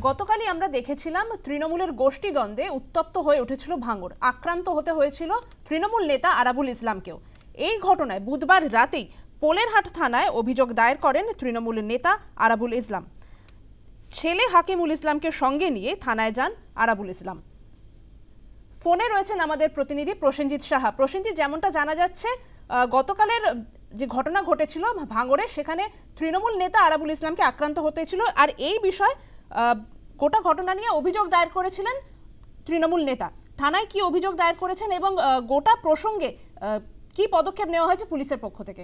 গতকালই আমরা দেখেছিলাম তৃণমূলের গোষ্ঠী দ্বন্দ্বে উত্তপ্ত হয়ে উঠেছিল ভাঙড়। আক্রান্ত হতে হয়েছিল তৃণমূল নেতা আরাবুল ইসলামকেও। এই ঘটনায় বুধবার রাতেই পোলেরহাট থানায় অভিযোগ দায়ের করেন তৃণমূল নেতা আরাবুল ইসলাম। ছেলে হাকিমুল ইসলামকে সঙ্গে নিয়ে থানায় যান আরাবুল ইসলাম। ফোনে রয়েছেন আমাদের প্রতিনিধি প্রসেনজিৎ সাহা। প্রসেনজিৎ, যেমনটা জানা যাচ্ছে গতকালের যে ঘটনা ঘটেছিল ভাঙড়ে, সেখানে তৃণমূল নেতা আরাবুল ইসলামকে আক্রান্ত হতে হয়েছিল, আর এই বিষয় গোটা ঘটনা নিয়ে অভিযোগ দায়ের করেছিলেন তৃণমূল নেতা। থানায় কি অভিযোগ দায়ের করেছেন এবং গোটা প্রসঙ্গে কি পদক্ষেপ নেওয়া হয়েছে পুলিশের পক্ষ থেকে?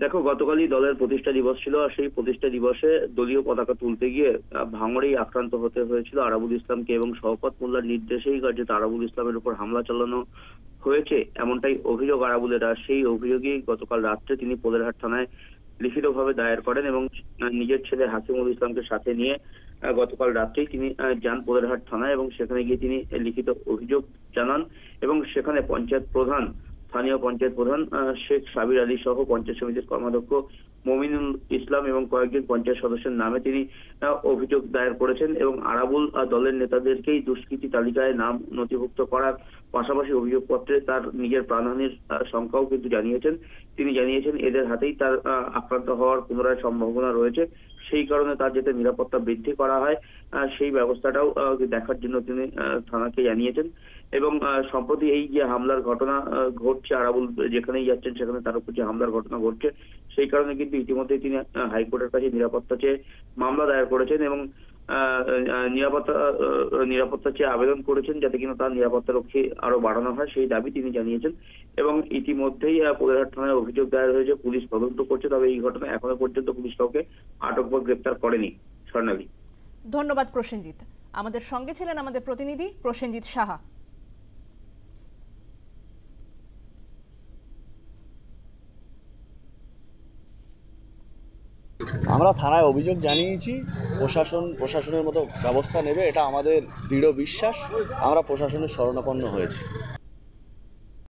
দেখো, গতকালই দলের প্রতিষ্ঠা দিবস ছিল, আর সেই প্রতিষ্ঠা দিবসে দলীয় পতাকা তুলতে গিয়ে ভাঙড়েই আক্রান্ত হতে হয়েছিল আরাবুল ইসলামকে, এবং শওকত মোল্লার নির্দেশেই কার্যত আরাবুল ইসলামের উপর হামলা চালানো হয়েছে, এমনটাই অভিযোগ আরাবুলের। আর সেই অভিযোগই গতকাল রাত্রে তিনি পোলেরহাট থানায় লিখিতভাবে দায়ের করেন এবং নিজের ছেলে হাকিমুল ইসলামকে সাথে নিয়ে গতকাল রাত্রেই তিনি যান পোলেরহাট থানায়, এবং সেখানে গিয়ে তিনি লিখিত অভিযোগ জানান। এবং সেখানে স্থানীয় পঞ্চায়েত প্রধান শেখ সাবির আলী সহ পঞ্চায়েত সমিতির কর্মাধ্যক্ষ মমিনুল ইসলাম এবং কয়েকজন পঞ্চায়েত সদস্যের নামে তিনি অভিযোগ দায়ের করেছেন। এবং আরাবুল দলের নেতাদেরকেই দুষ্কৃতী তালিকায় নাম নথিভুক্ত করার পাশাপাশি অভিযোগপত্রে তার নিজের প্রাণহানির সংখ্যাও কিন্তু জানিয়েছেন। তিনি জানিয়েছেন এদের হাতেই তার আক্রান্ত হওয়ার পুনরায় সম্ভাবনা রয়েছে, সেই কারণে তার যাতে নিরাপত্তা বৃদ্ধি করা হয় সেই ব্যবস্থাটাও দেখার জন্য তিনি থানাকে জানিয়েছেন। এবং সম্প্রতি এই যে হামলার ঘটনা ঘটছে, আরাবুল যেখানেই যাচ্ছেন সেখানে তার উপর যে হামলার ঘটনা ঘটছে, সেই কারণে কিন্তু ইতিমধ্যেই তিনি হাইকোর্টের কাছে নিরাপত্তা চেয়ে মামলা দায়ের করেছেন এবং নিরাপত্তা চেয়ে আবেদন করেছেন, যাতে কিনা তার নিরাপত্তা রক্ষী আরো বাড়ানো হয় সেই দাবি তিনি জানিয়েছেন। এবং ইতিমধ্যেই পোলেরহাট থানায় অভিযোগ দায়ের হয়েছে, পুলিশ তদন্ত করছে। তবে এই ঘটনা এখনো পর্যন্ত পুলিশ কাউকে আটক বা গ্রেপ্তার করেনি। স্বর্ণালী, ধন্যবাদ প্রসেনজিৎ। আমাদের সঙ্গে ছিলেন আমাদের প্রতিনিধি প্রসেনজিৎ সাহা। আমরা থানায় অভিযোগ জানিয়েছি, প্রশাসনের মতো ব্যবস্থা নেবে, এটা আমাদের দৃঢ় বিশ্বাস। আমরা প্রশাসনের শরণাপন্ন হয়েছি।